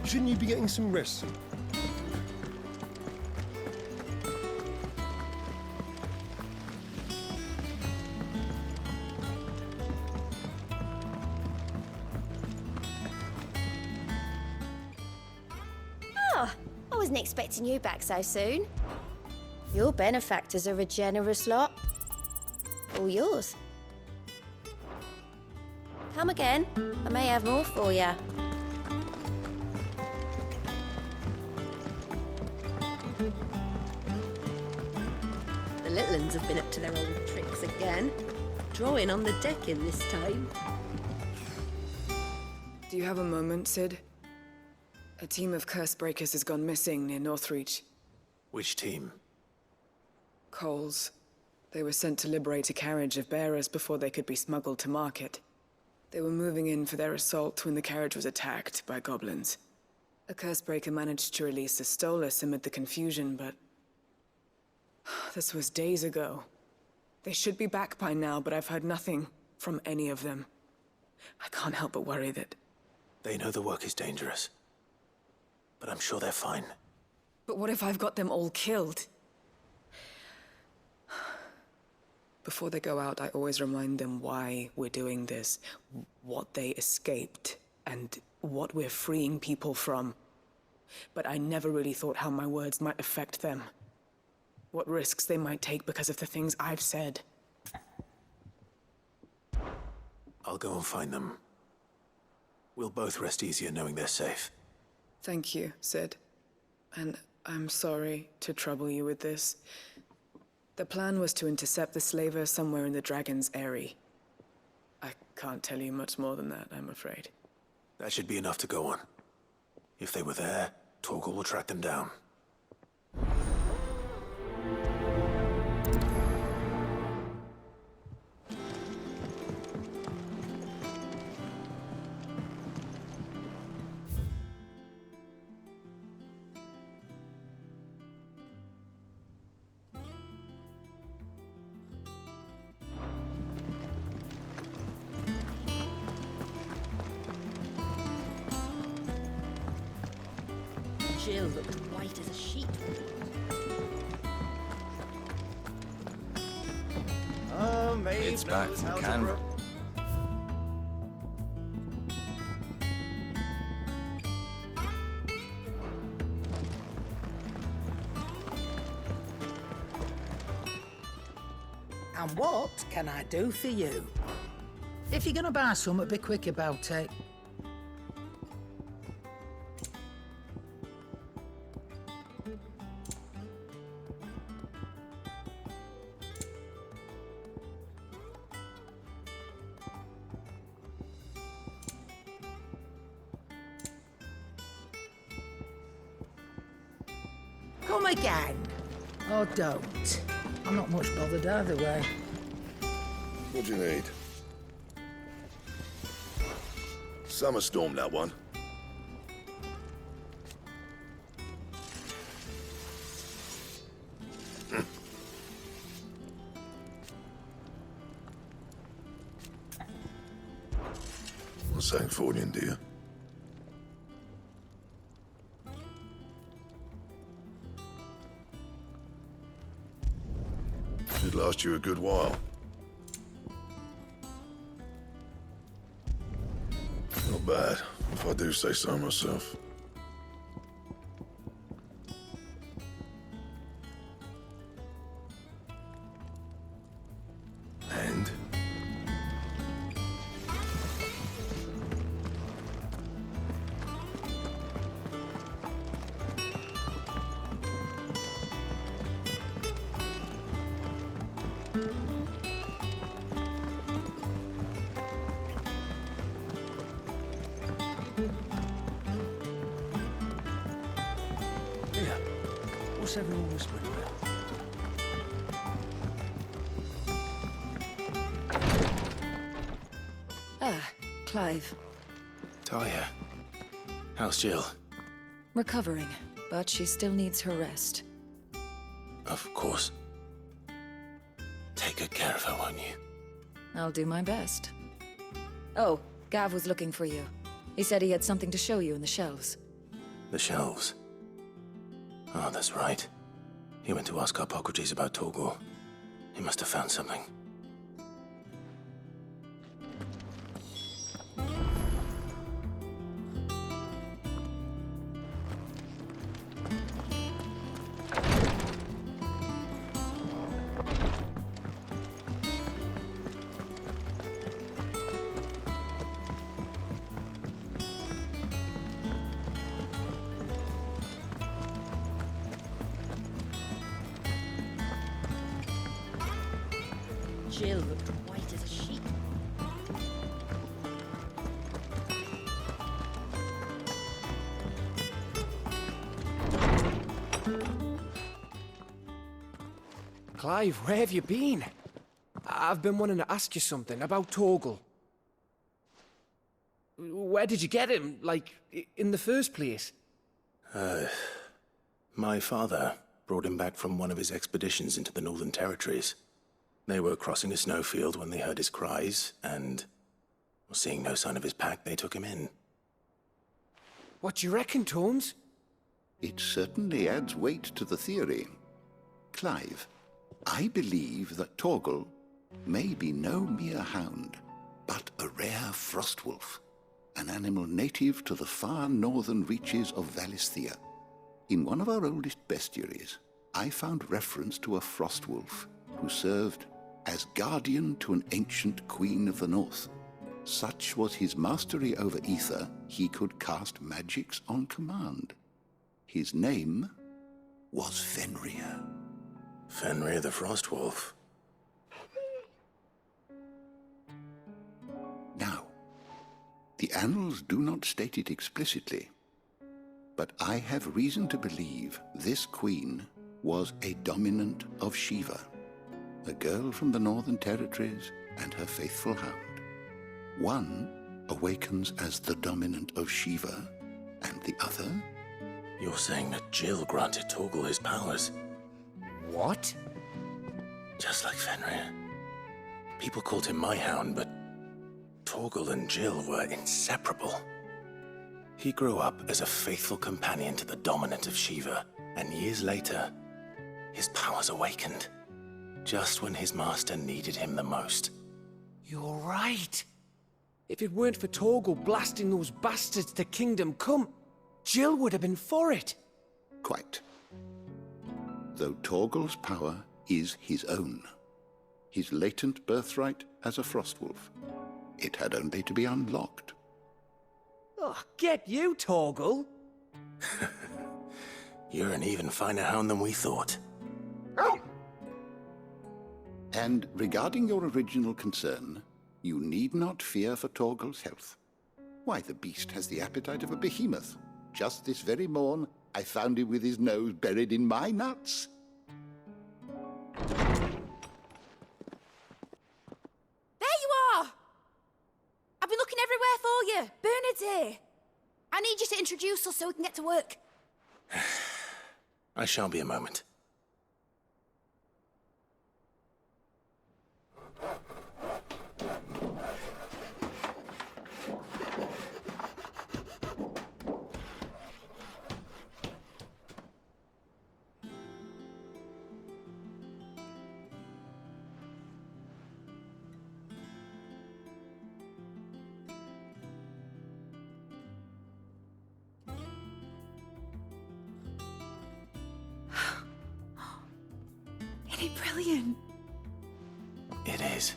Shouldn't you be getting some rest soon? Oh, I wasn't expecting you back so soon. Your benefactors are a generous lot. All yours. Come again. I may have more for you. The little uns have been up to their old tricks again. Drawing on the decking this time. Do you have a moment, Sid? A team of curse breakers has gone missing near Northreach. Which team? Coles. They were sent to liberate a carriage of bearers before they could be smuggled to market. They were moving in for their assault when the carriage was attacked by goblins. A cursebreaker managed to release a stolus amid the confusion, but... this was days ago. They should be back by now, but I've heard nothing from any of them. I can't help but worry that... They know the work is dangerous. But I'm sure they're fine. But what if I've got them all killed? Before they go out, I always remind them why we're doing this, what they escaped, and what we're freeing people from. But I never really thought how my words might affect them. What risks they might take because of the things I've said. I'll go and find them. We'll both rest easier knowing they're safe. Thank you, Sid. And I'm sorry to trouble you with this. The plan was to intercept the slaver somewhere in the Dragon's Eyrie. I can't tell you much more than that, I'm afraid. That should be enough to go on. If they were there, Torgal will track them down. Jill looked white as a sheet. It's back from Canberra. And what can I do for you? If you're gonna buy something, be quick about it. Come again. Or don't. I'm not much bothered either way. What do you need? Summer storm, that one. What's that for you, dear? Should last you a good while. Not bad, if I do say so myself. And? Yeah. What's everyone whispering about? Ah, Clive. Talia. How's Jill? Recovering, but she still needs her rest. Of course. Take good care of her, won't you? I'll do my best. Oh, Gav was looking for you. He said he had something to show you in the shelves. The shelves. Oh, that's right. He went to ask Harpocrates about Torgal. He must have found something. Jill looked white as a sheet. Clive, where have you been? I've been wanting to ask you something about Torgal. Where did you get him, like, in the first place? My father brought him back from one of his expeditions into the Northern Territories. They were crossing a snowfield when they heard his cries, and, seeing no sign of his pack, they took him in. What do you reckon, Tomes? It certainly adds weight to the theory. Clive, I believe that Torgal may be no mere hound, but a rare frostwolf, an animal native to the far northern reaches of Valisthea. In one of our oldest bestiaries, I found reference to a frostwolf who served as guardian to an ancient queen of the north. Such was his mastery over ether, he could cast magics on command. His name was Fenrir. Fenrir the Frostwolf. Now, the annals do not state it explicitly, but I have reason to believe this queen was a dominant of Shiva, a girl from the Northern Territories and her faithful hound. One awakens as the dominant of Shiva, and the other? You're saying that Jill granted Torgal his powers? What? Just like Fenrir. People called him my hound, but Torgal and Jill were inseparable. He grew up as a faithful companion to the dominant of Shiva, and years later, his powers awakened. Just when his master needed him the most. You're right. If it weren't for Torgal blasting those bastards to Kingdom Come, Jill would have been for it. Quite. Though Torgal's power is his own, his latent birthright as a Frostwolf, it had only to be unlocked. Oh, get you, Torgal. You're an even finer hound than we thought. And regarding your original concern, you need not fear for Torgal's health. Why, the beast has the appetite of a behemoth. Just this very morn, I found him with his nose buried in my nuts. There you are! I've been looking everywhere for you. Bernard's here. I need you to introduce us so we can get to work. I shan't be a moment. Isn't it brilliant? It is.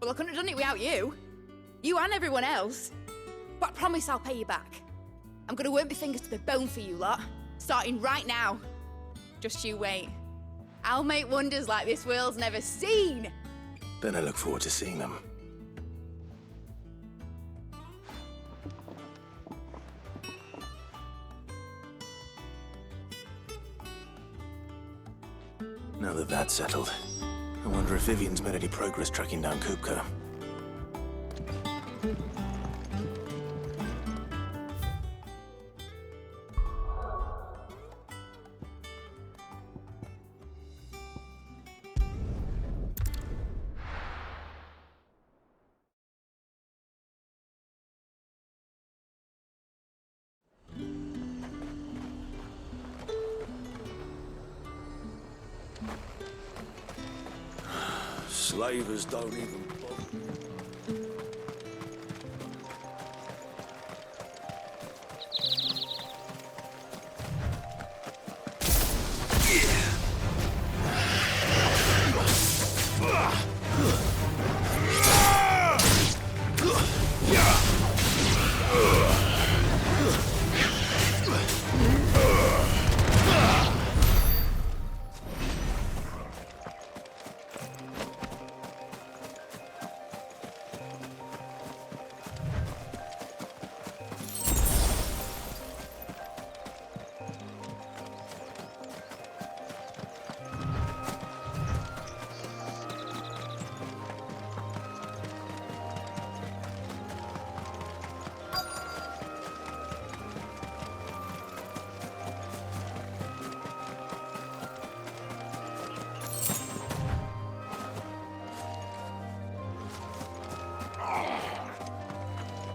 Well, I couldn't have done it without you. You and everyone else. But I promise I'll pay you back. I'm gonna work my fingers to the bone for you lot, starting right now. Just you wait. I'll make wonders like this world's never seen. Then I look forward to seeing them. Now that that's settled, I wonder if Vivian's made any progress tracking down Kupka. Slavers don't even bother.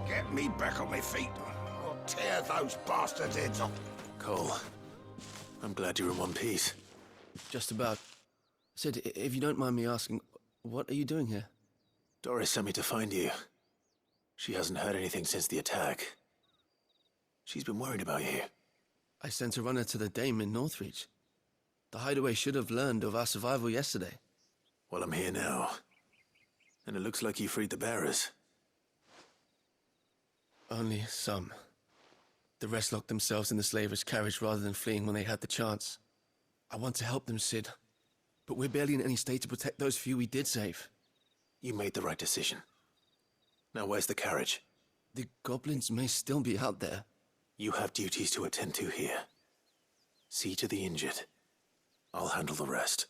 Get me back on my feet, or tear those bastards' heads off. Cole, I'm glad you're in one piece. Just about. Sid, if you don't mind me asking, what are you doing here? Doris sent me to find you. She hasn't heard anything since the attack. She's been worried about you. I sent a runner to the Dame in Northreach. The Hideway should have learned of our survival yesterday. Well, I'm here now. And it looks like you freed the bearers. Only some. The rest locked themselves in the slavers' carriage rather than fleeing when they had the chance. I want to help them, Sid. But we're barely in any state to protect those few we did save. You made the right decision. Now where's the carriage? The goblins may still be out there. You have duties to attend to here. See to the injured. I'll handle the rest.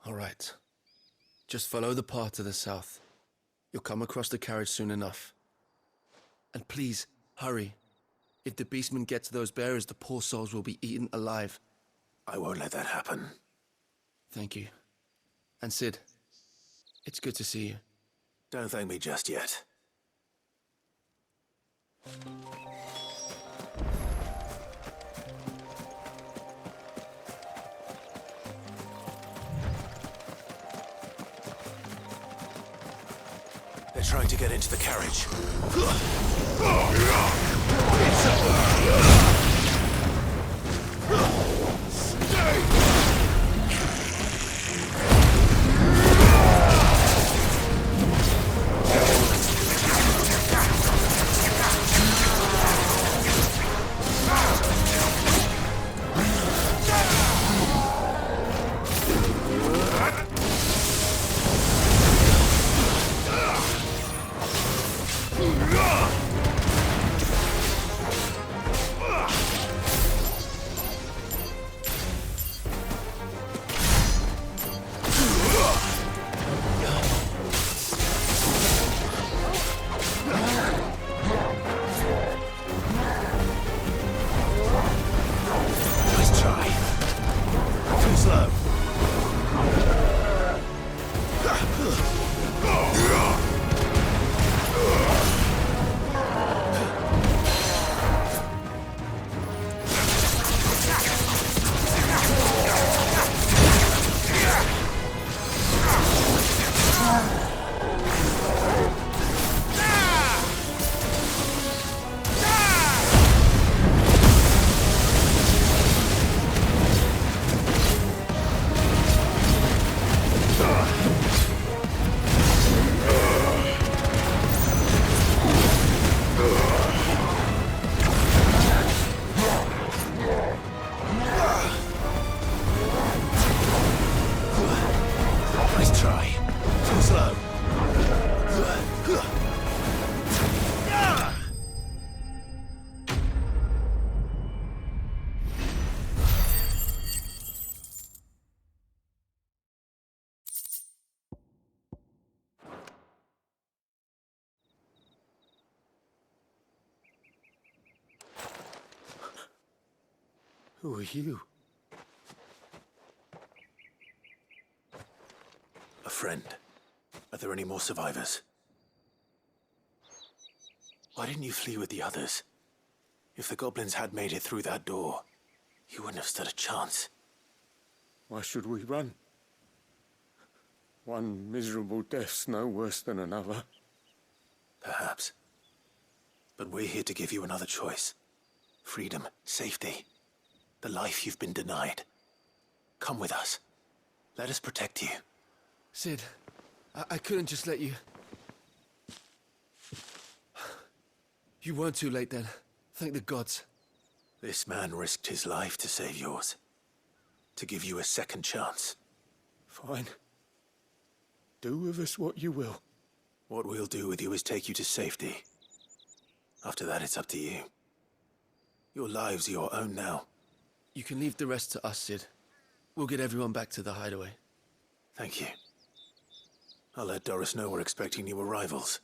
All right. Just follow the path to the south. You'll come across the carriage soon enough. And please, hurry. If the beastmen get to those bearers, the poor souls will be eaten alive. I won't let that happen. Thank you. And Sid, it's good to see you. Don't thank me just yet. They're trying to get into the carriage. Who are you? A friend. Are there any more survivors? Why didn't you flee with the others? If the goblins had made it through that door, you wouldn't have stood a chance. Why should we run? One miserable death's no worse than another. Perhaps. But we're here to give you another choice. Freedom, safety, the life you've been denied. Come with us. Let us protect you. Sid, I couldn't just let you... You weren't too late then. Thank the gods. This man risked his life to save yours. To give you a second chance. Fine. Do with us what you will. What we'll do with you is take you to safety. After that, it's up to you. Your lives are your own now. You can leave the rest to us, Sid. We'll get everyone back to the hideaway. Thank you. I'll let Doris know we're expecting new arrivals.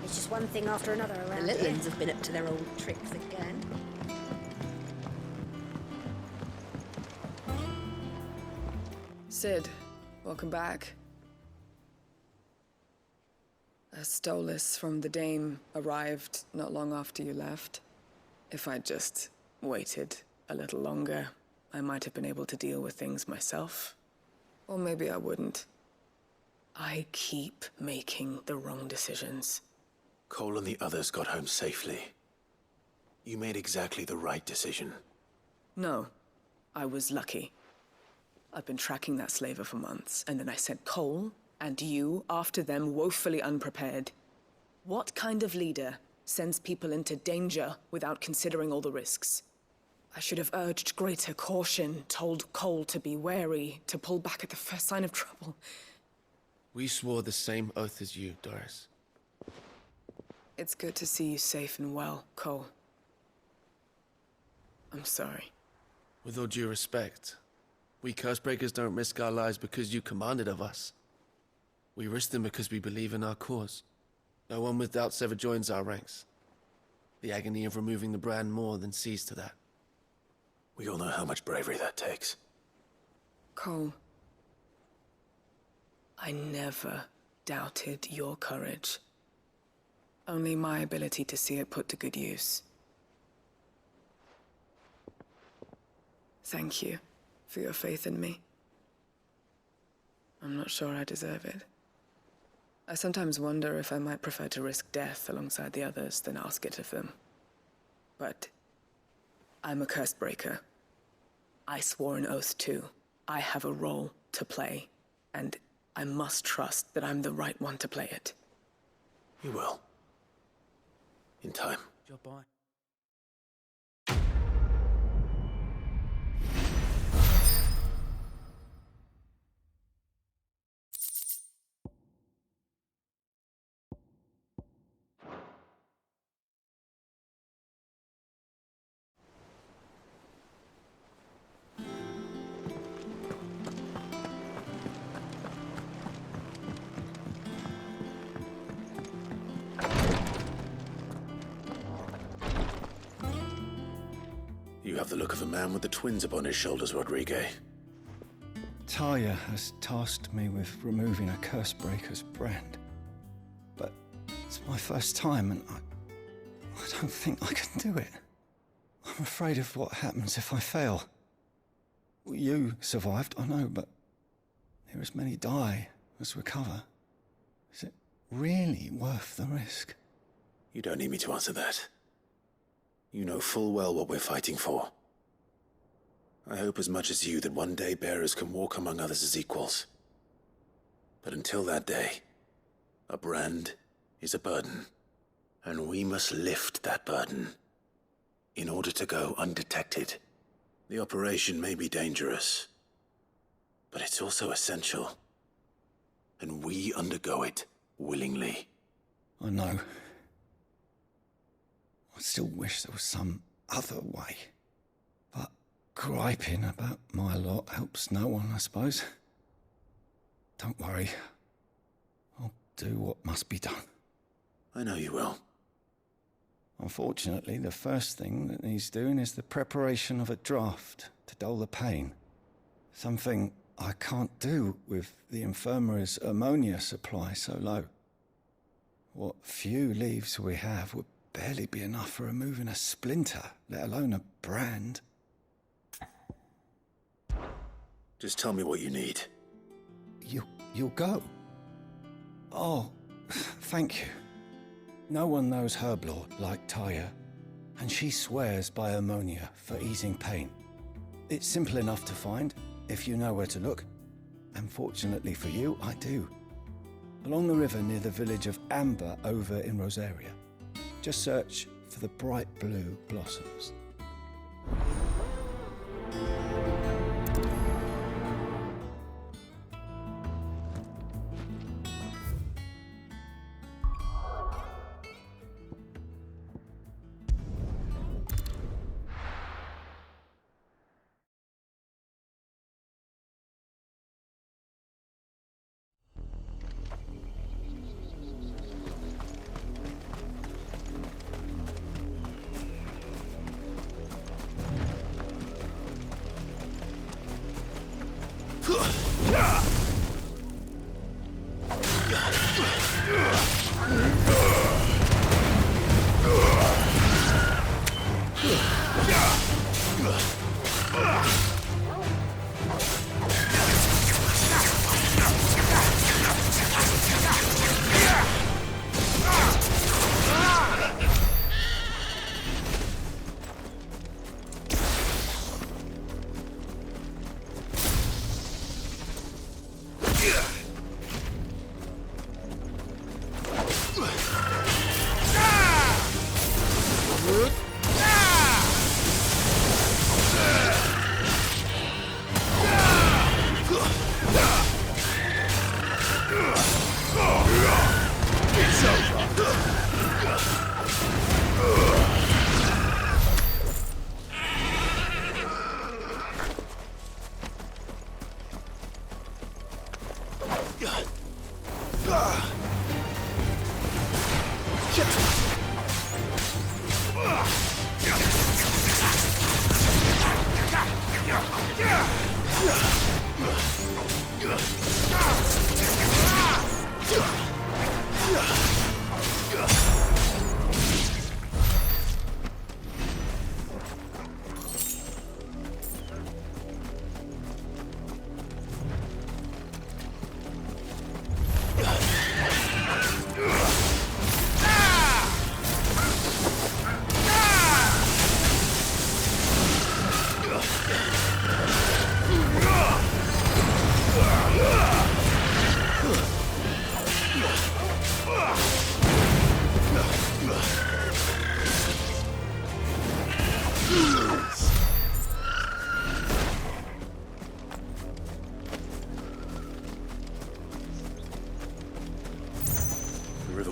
It's just one thing after another around. The Litlins have been up to their old tricks again. Sid, welcome back. A Stolas from the Dame arrived not long after you left. If I'd just waited a little longer, I might have been able to deal with things myself. Or maybe I wouldn't. I keep making the wrong decisions. Cole and the others got home safely. You made exactly the right decision. No, I was lucky. I've been tracking that slaver for months, and then I sent Cole and you after them woefully unprepared. What kind of leader sends people into danger without considering all the risks? I should have urged greater caution, told Cole to be wary, to pull back at the first sign of trouble. We swore the same oath as you, Doris. It's good to see you safe and well, Cole. I'm sorry. With all due respect, we Cursebreakers don't risk our lives because you commanded of us. We risk them because we believe in our cause. No one with doubts ever joins our ranks. The agony of removing the brand more than sees to that. We all know how much bravery that takes. Cole, I never doubted your courage. Only my ability to see it put to good use. Thank you for your faith in me. I'm not sure I deserve it. I sometimes wonder if I might prefer to risk death alongside the others than ask it of them. But I'm a Cursebreaker. I swore an oath too. I have a role to play, and I must trust that I'm the right one to play it. You will. In time. Job bye. You have the look of a man with the twins upon his shoulders, Rodrigue. Talia has tasked me with removing a Cursebreaker's brand. But it's my first time, and I don't think I can do it. I'm afraid of what happens if I fail. You survived, I know, but there as many die as recover. Is it really worth the risk? You don't need me to answer that. You know full well what we're fighting for. I hope as much as you that one day bearers can walk among others as equals. But until that day, a brand is a burden, and we must lift that burden in order to go undetected. The operation may be dangerous, but it's also essential, and we undergo it willingly. I know. I still wish there was some other way. But griping about my lot helps no one, I suppose. Don't worry. I'll do what must be done. I know you will. Unfortunately, the first thing that needs doing is the preparation of a draft to dull the pain. Something I can't do with the infirmary's ammonia supply so low. What few leaves we have would barely be enough for removing a splinter, let alone a brand. Just tell me what you need. You'll go? Oh, thank you. No one knows Herblore like Taya, and she swears by ammonia for easing pain. It's simple enough to find, if you know where to look. And fortunately for you, I do. Along the river near the village of Amber over in Rosaria. Just search for the bright blue blossoms.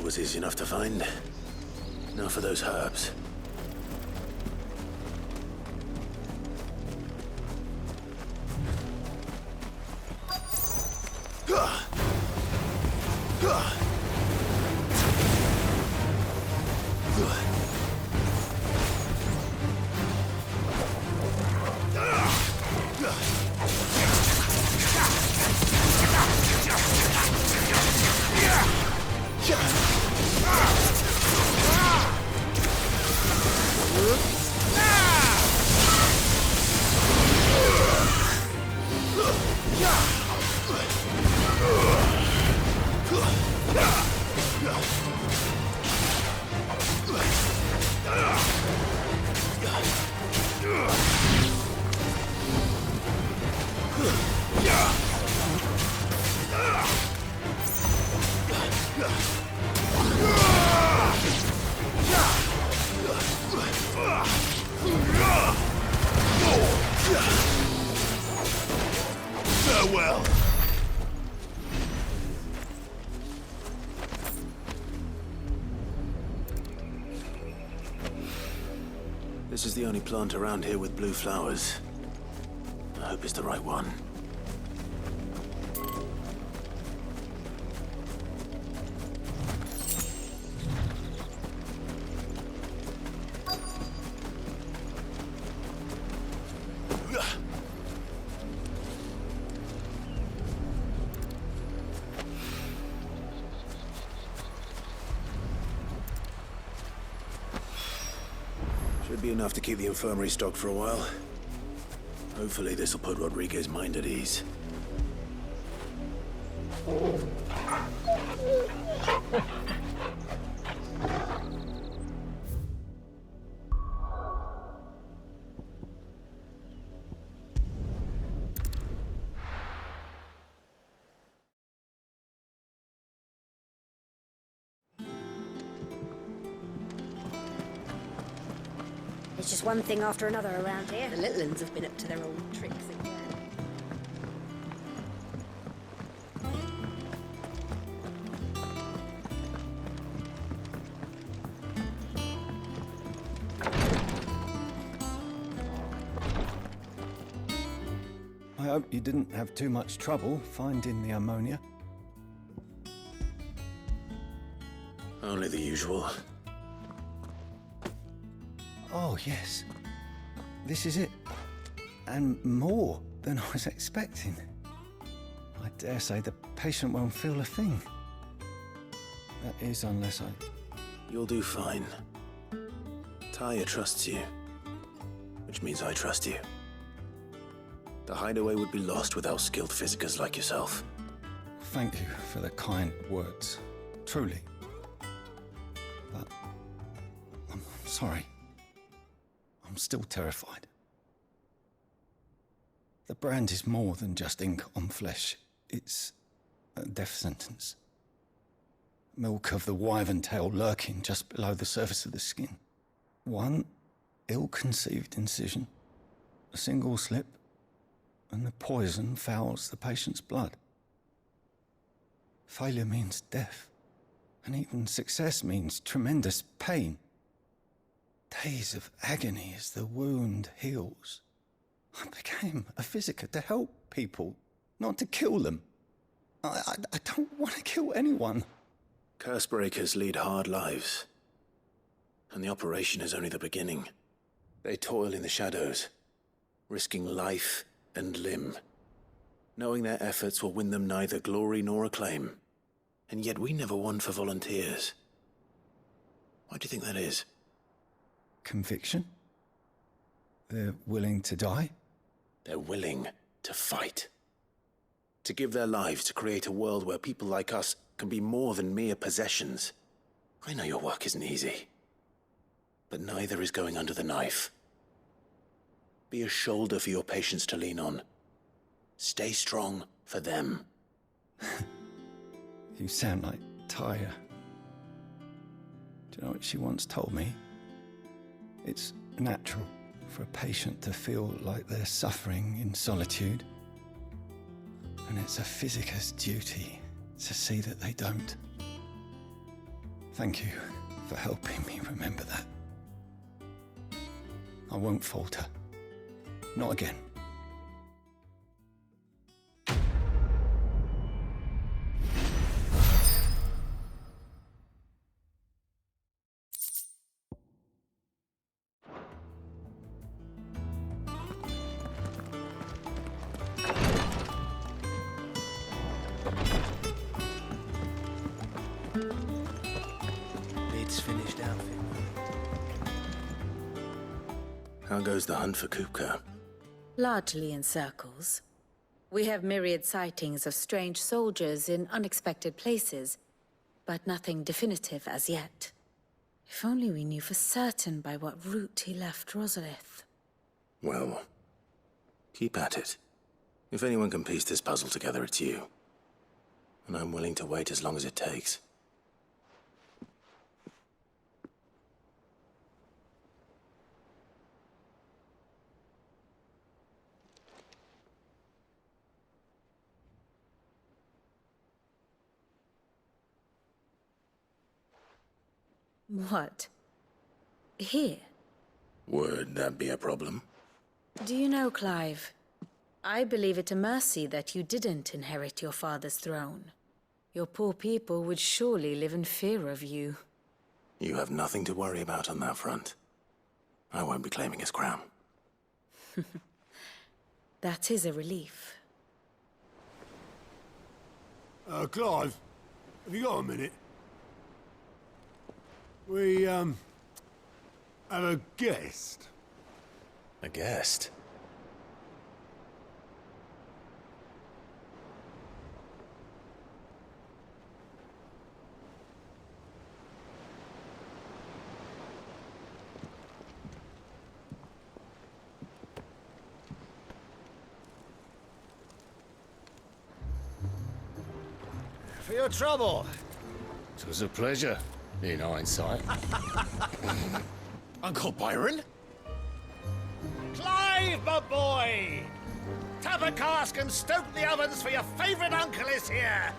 Was easy enough to find. Now for those herbs. well. This is the only plant around here with blue flowers. I hope it's the right one. Should be enough to keep the infirmary stocked for a while. Hopefully this will put Rodriguez's mind at ease. It's just one thing after another around here. The little ones have been up to their old tricks again. I hope you didn't have too much trouble finding the ammonia. Only the usual. Oh, yes. This is it. And more than I was expecting. I dare say the patient won't feel a thing. That is, unless I... You'll do fine. Taya trusts you, which means I trust you. The Hideway would be lost without skilled physicers like yourself. Thank you for the kind words. Truly. But... I'm sorry. I'm still terrified. The brand is more than just ink on flesh. It's a death sentence. Milk of the wyvern tail lurking just below the surface of the skin. One ill-conceived incision, a single slip, and the poison fouls the patient's blood. Failure means death, and even success means tremendous pain. Days of agony as the wound heals. I became a physiker to help people, not to kill them. I don't want to kill anyone. Cursebreakers lead hard lives. And the operation is only the beginning. They toil in the shadows, risking life and limb, knowing their efforts will win them neither glory nor acclaim. And yet we never won for volunteers. Why do you think that is? Conviction? They're willing to die? They're willing to fight. To give their lives to create a world where people like us can be more than mere possessions. I know your work isn't easy, but neither is going under the knife. Be a shoulder for your patients to lean on. Stay strong for them. You sound like Taya. Do you know what she once told me? It's natural for a patient to feel like they're suffering in solitude. And it's a physiker's duty to see that they don't. Thank you for helping me remember that. I won't falter. Not again. It's finished outfit. How goes the hunt for Kupka? Largely in circles. We have myriad sightings of strange soldiers in unexpected places, but nothing definitive as yet. If only we knew for certain by what route he left Rosaria. Well, keep at it. If anyone can piece this puzzle together, it's you. And I'm willing to wait as long as it takes. What? Here? Would that be a problem? Do you know, Clive, I believe it a mercy that you didn't inherit your father's throne. Your poor people would surely live in fear of you. You have nothing to worry about on that front. I won't be claiming his crown. That is a relief. Clive, have you got a minute? We, have a guest. A guest? For your trouble. It was a pleasure, in hindsight. Uncle Byron? Clive, my boy! Tap a cask and stoke the ovens, for your favorite uncle is here!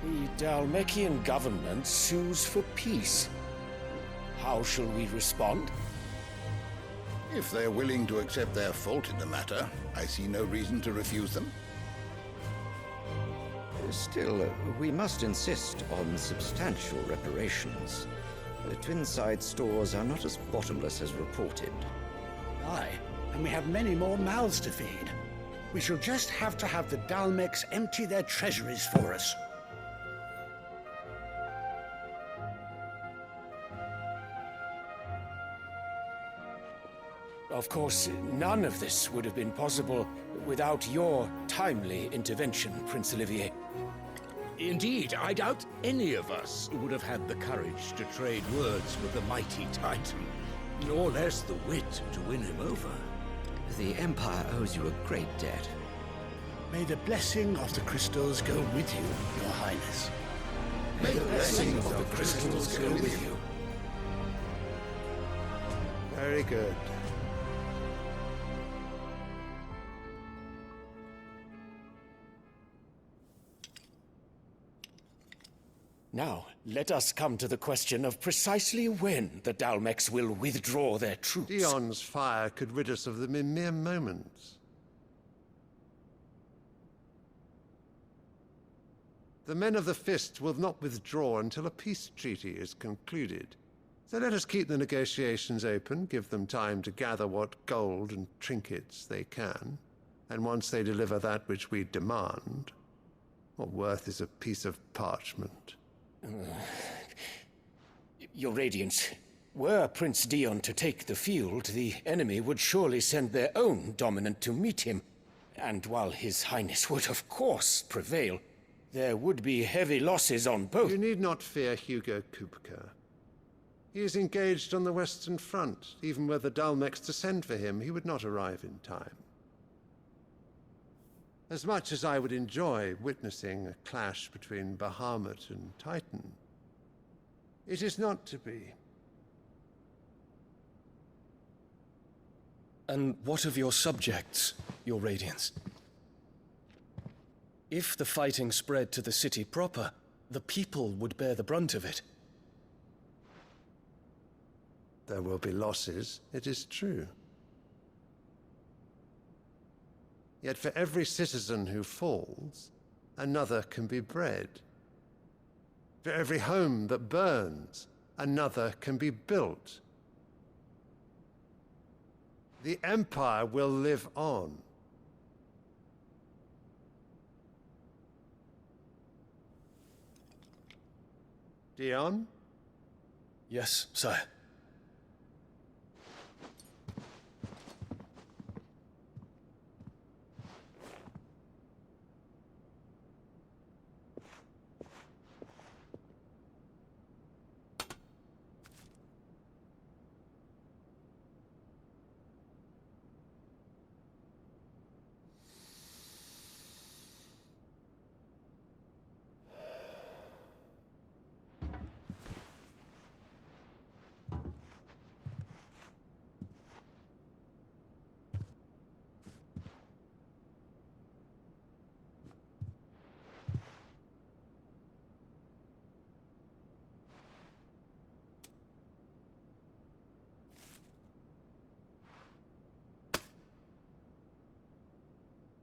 The Dalmekian government sues for peace. How shall we respond? If they're willing to accept their fault in the matter, I see no reason to refuse them. Still, we must insist on substantial reparations. The Twinside stores are not as bottomless as reported. Aye, and we have many more mouths to feed. We shall just have to have the Dalmecs empty their treasuries for us. Of course, none of this would have been possible without your timely intervention, Prince Olivier. Indeed, I doubt any of us would have had the courage to trade words with the mighty Titan, nor less the wit to win him over. The Empire owes you a great debt. May the blessing of the crystals go with you, Your Highness. May the blessing of the crystals go with you. Very good. Now, let us come to the question of precisely when the Dalmecs will withdraw their troops. Dion's fire could rid us of them in mere moments. The men of the Fist will not withdraw until a peace treaty is concluded. So let us keep the negotiations open, give them time to gather what gold and trinkets they can, and once they deliver that which we demand, what worth is a piece of parchment? Your Radiance, were Prince Dion to take the field, the enemy would surely send their own dominant to meet him. And while His Highness would of course prevail, there would be heavy losses on both. You need not fear Hugo Kupka. He is engaged on the Western Front. Even were the Dalmecs to send for him, he would not arrive in time. As much as I would enjoy witnessing a clash between Bahamut and Titan, it is not to be. And what of your subjects, Your Radiance? If the fighting spread to the city proper, the people would bear the brunt of it. There will be losses, it is true. Yet for every citizen who falls, another can be bred. For every home that burns, another can be built. The Empire will live on. Dion? Yes, sire.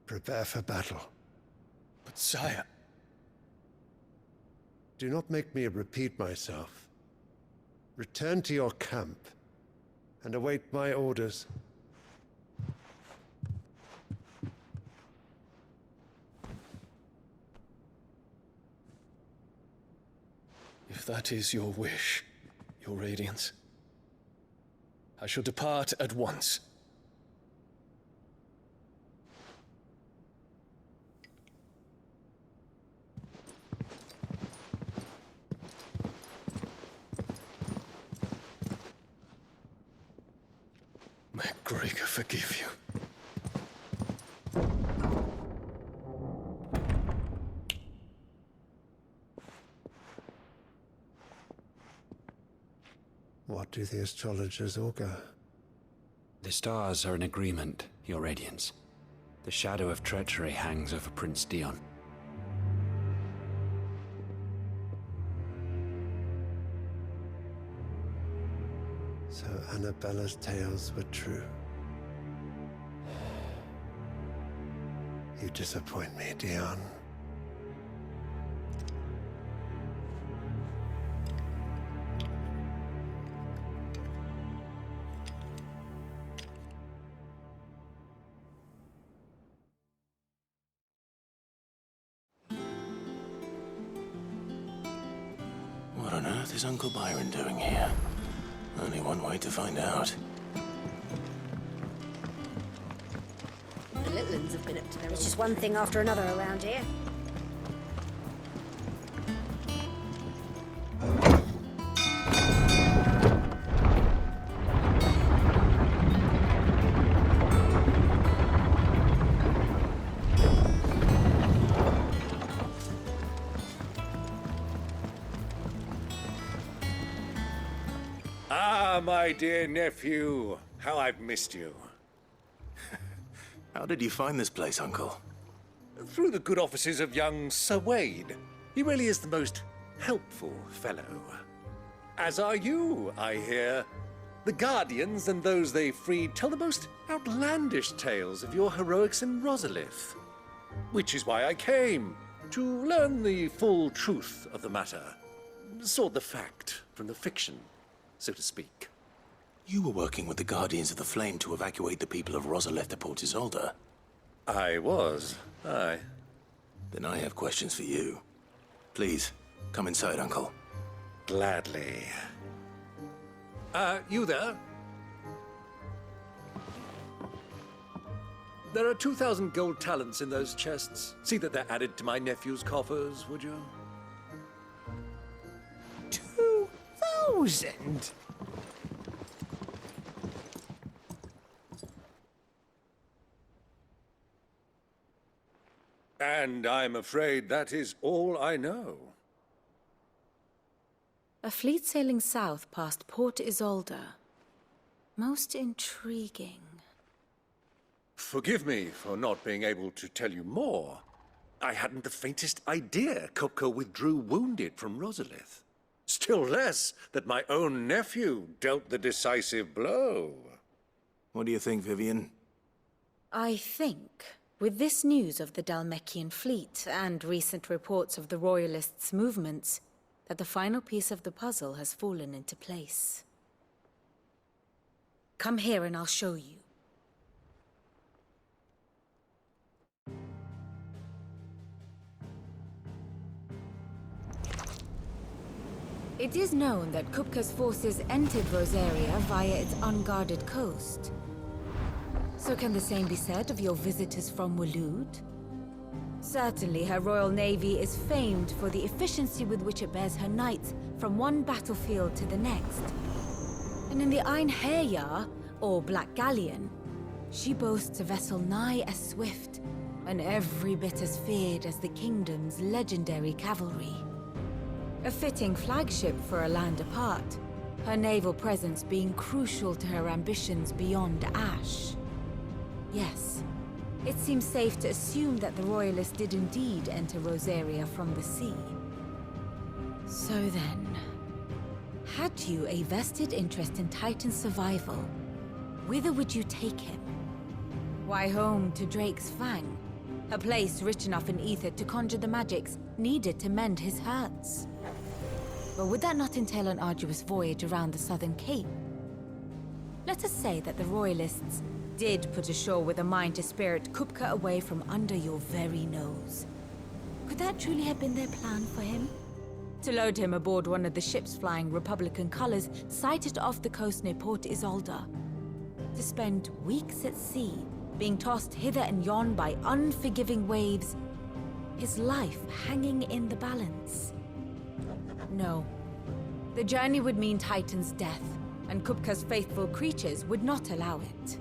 Prepare for battle. But sire... Do not make me repeat myself. Return to your camp and await my orders. If that is your wish, Your Radiance, I shall depart at once. May Gregor forgive you. What do the astrologers augur? The stars are in agreement, Your Radiance. The shadow of treachery hangs over Prince Dion. So Annabella's tales were true. You disappoint me, Dion. What on earth is Uncle Byron doing here? Only one way to find out. The little ones have been up to their... It's just one thing after another around here. Ah, my dear nephew. How I've missed you. How did you find this place, Uncle? Through the good offices of young Sir Wade. He really is the most helpful fellow. As are you, I hear. The Guardians and those they freed tell the most outlandish tales of your heroics in Rosalith. Which is why I came, to learn the full truth of the matter. Sort the fact from the fiction, so to speak. You were working with the Guardians of the Flame to evacuate the people of Rosalith to Port Isolde. I was, aye. Then I have questions for you. Please, come inside, Uncle. Gladly. You there? There are 2,000 gold talents in those chests. See that they're added to my nephew's coffers, would you? 2,000? And I'm afraid that is all I know. A fleet sailing south past Port Isolde. Most intriguing. Forgive me for not being able to tell you more. I hadn't the faintest idea Kupka withdrew wounded from Rosalith. Still less that my own nephew dealt the decisive blow. What do you think, Vivian? I think, with this news of the Dhalmekian fleet and recent reports of the Royalists' movements, that the final piece of the puzzle has fallen into place. Come here and I'll show you. It is known that Kupka's forces entered Rosaria via its unguarded coast. So can the same be said of your visitors from Waloed? Certainly her Royal Navy is famed for the efficiency with which it bears her knights from one battlefield to the next. And in the Einherjar, or Black Galleon, she boasts a vessel nigh as swift and every bit as feared as the kingdom's legendary cavalry. A fitting flagship for a land apart, her naval presence being crucial to her ambitions beyond Ash. Yes, it seems safe to assume that the Royalists did indeed enter Rosaria from the sea. So then, had you a vested interest in Titan's survival, whither would you take him? Why home to Drake's Fang, A place rich enough in ether to conjure the magics needed to mend his hurts. But would that not entail an arduous voyage around the southern cape? Let us say that the Royalists did put ashore with a mind to spirit Kupka away from under your very nose. Could that truly have been their plan for him? To load him aboard one of the ships flying Republican colors sighted off the coast near Port Isolde. To spend weeks at sea, being tossed hither and yon by unforgiving waves, his life hanging in the balance. No. The journey would mean Titan's death, and Kupka's faithful creatures would not allow it.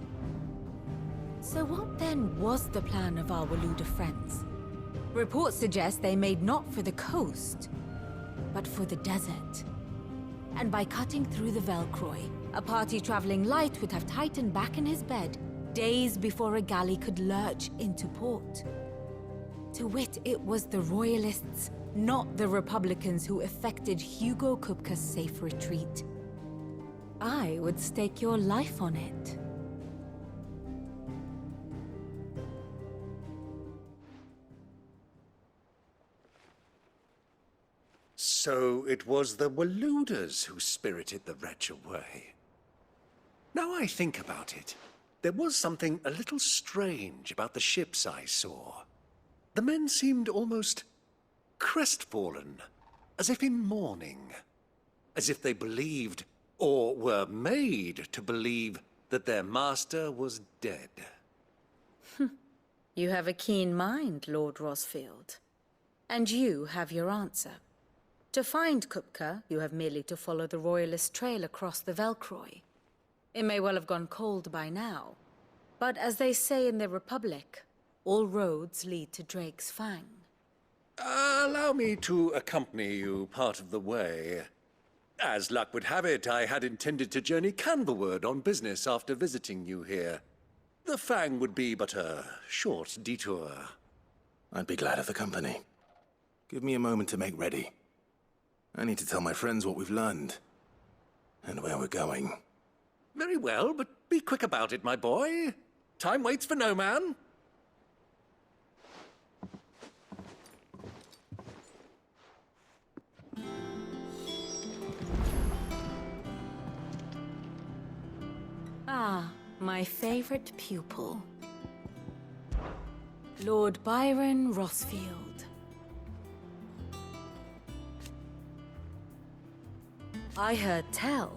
So what then was the plan of our Waluda friends? Reports suggest they made not for the coast, but for the desert. And by cutting through the Velcroy, a party traveling light would have Titan back in his bed days before a galley could lurch into port. To wit, it was the Royalists, not the Republicans, who effected Hugo Kupka's safe retreat. I would stake your life on it. So it was the Waludas who spirited the wretch away. Now I think about it, there was something a little strange about the ships I saw. The men seemed almost crestfallen, as if in mourning, as if they believed, or were made to believe, that their master was dead. You have a keen mind, Lord Rosfield. And you have your answer. To find Kupka, you have merely to follow the Royalist trail across the Velcroy. It may well have gone cold by now, but as they say in the Republic, all roads lead to Drake's Fang. Allow me to accompany you part of the way. As luck would have it, I had intended to journey Canverward on business after visiting you here. The Fang would be but a short detour. I'd be glad of the company. Give me a moment to make ready. I need to tell my friends what we've learned, and where we're going. Very well, but be quick about it, my boy. Time waits for no man. Ah, my favorite pupil. Lord Byron Rosfield. I heard tell.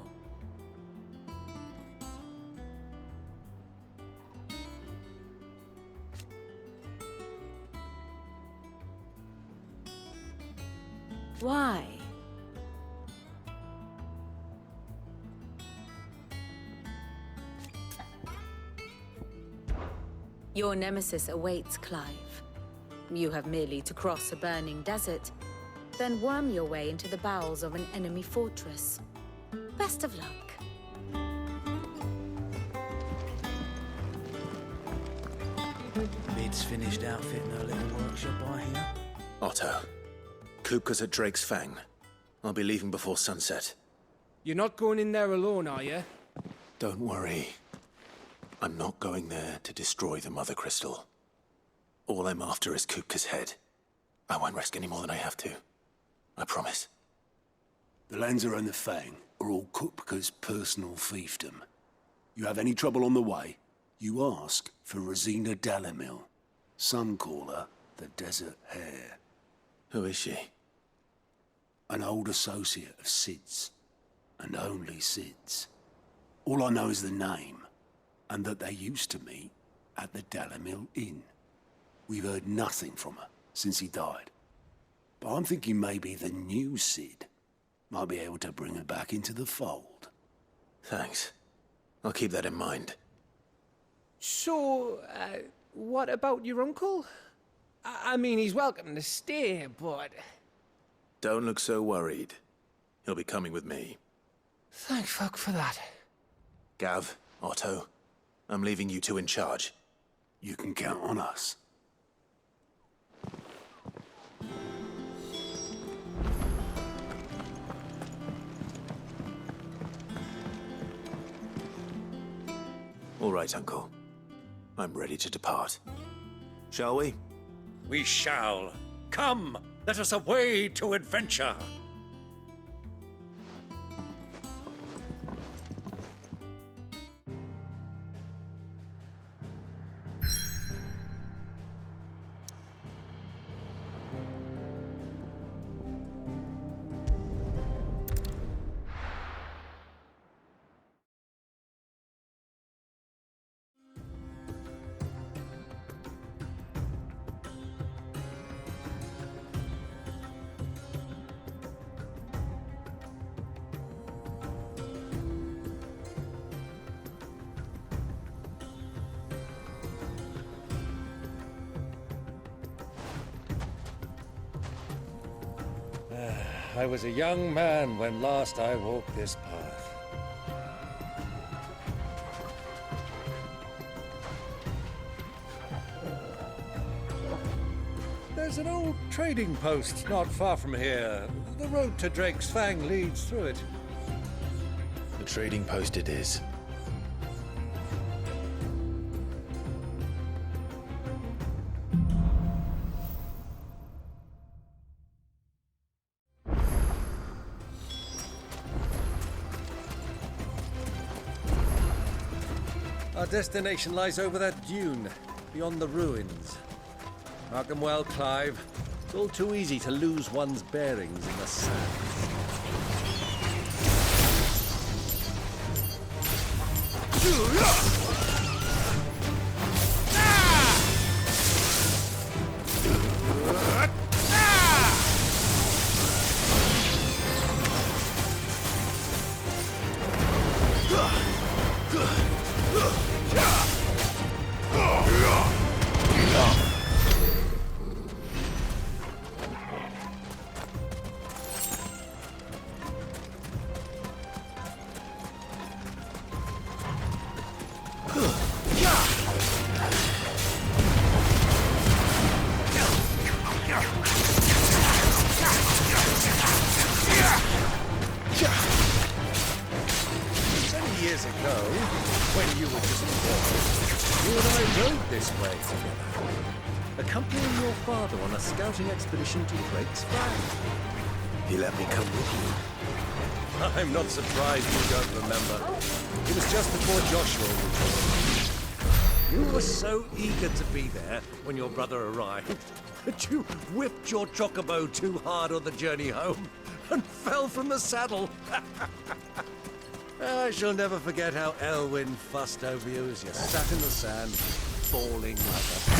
Why? Your nemesis awaits, Clive. You have merely to cross a burning desert, then worm your way into the bowels of an enemy fortress. Best of luck. Mid's finished outfitting her little workshop, I hear. Otto, Kupka's at Drake's Fang. I'll be leaving before sunset. You're not going in there alone, are you? Don't worry. I'm not going there to destroy the Mother Crystal. All I'm after is Kupka's head. I won't risk any more than I have to. I promise. The Lanza and the Fang are all Kupka's personal fiefdom. You have any trouble on the way, you ask for Rosina Dalamil. Some call her the Desert Hare. Who is she? An old associate of Sid's, and only Sid's. All I know is the name, and that they used to meet at the Dalamil Inn. We've heard nothing from her since he died. But I'm thinking maybe the new Sid might be able to bring her back into the fold. Thanks. I'll keep that in mind. So, what about your uncle? I mean, he's welcome to stay, but... Don't look so worried. He'll be coming with me. Thank fuck for that. Gav, Otto, I'm leaving you two in charge. You can count on us. All right, Uncle. I'm ready to depart. Shall we? we shall. Come, let us away to adventure. I was a young man when last I walked this path. There's an old trading post not far from here. The road to Drake's Fang leads through it. The trading post it is. Our destination lies over that dune, beyond the ruins. Mark them well, Clive. It's all too easy to lose one's bearings in the sand. Years ago, when you were just a boy, you and I rode this way together, accompanying your father on a scouting expedition to Drake's Fang. He let me come with you. I'm not surprised you don't remember. It was just before Joshua returned. You were so eager to be there when your brother arrived that you whipped your chocobo too hard on the journey home and fell from the saddle. I shall never forget how Elwyn fussed over you as you sat in the sand, bawling like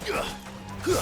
Maruka!